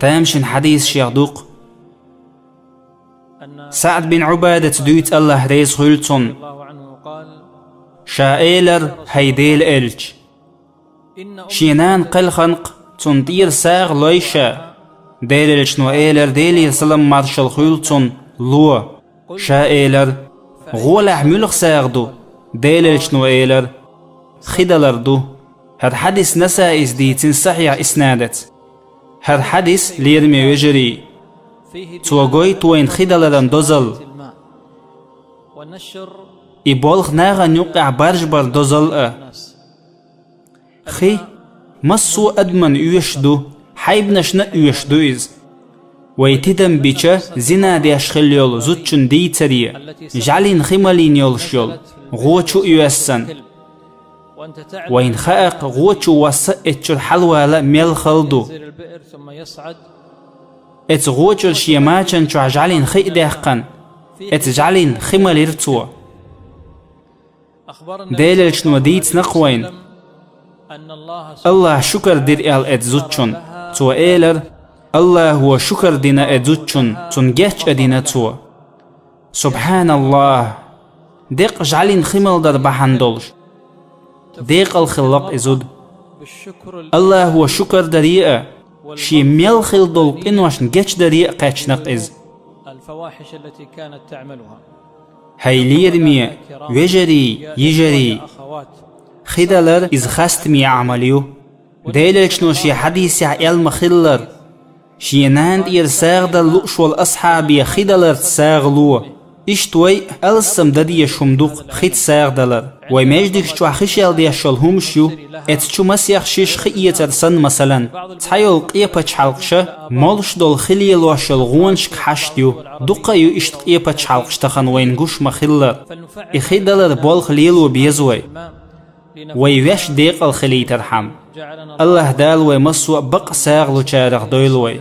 تامشن حديث شيخدوق سعد بن عبادة دويت الله ريز خلطن شائلر هيديل إلج شينان قل خنق تنطير ساغ لويشا ديلش نو إيلر ديلي سلم مارشل خلطن لو شائلر غولح ملخ ساغدو ديلش نو إيلر خدلر دو هر حديث نسا إزديتين صحيح إسنادت هر حديث ليرمي وجري توغوي توين خدلرن دوزل إبولغ ناغا نوقع برجبر دوزل خي مصو أدمن يوشدو حيبنشنا يوشدو إز ويتدم بيچه زنا دي أشخليول زوتشن دي تريه جعلين خمالين يولشيول غوچو يوسن وإن خاق غوچو وسأتشر حلوالا ميل خلدو ات غوچو الشيماچن چو جعلين خي دهقن ات جعلين خمال يرتو ديلل شنو ديت نقوين الله شكر دير إل ات زوتشن تو إيلر الله هو شكر دينا ات زوتشن تنجيش أدينا تو سبحان الله ديق جعلين خمال در بحندولش ديق الخلق إزود الله هو شكر دريئة شي ميل خل دولق إنواشن جيش دريئة قاتشنق إز الفواحش التي كانت تعملها هيليرمي وجري يجري خدلر إز خستمي عمليو ديلشنو شي حديث علم خلر شي ناند إرساغ دلوش والأصحابي خدلر تساغلو إشتوي ألسم ددي شمدوق خيت ساغ دلر ويمجدك شو خشيال دي شلهم شو اتشو مسيخ شيش خيية ترسن مثلا تحيول قيبا تحالقشة مولش دول خليل وشلغونش كحشتيو دوقايو إشت قيبا تحالقش تخن وينقوش مخلر إخي دلر بول خليل وبيزوي ويوش ديق الخلي ترحم الله دال ويمسو بق ساغ لو چارق دويلوي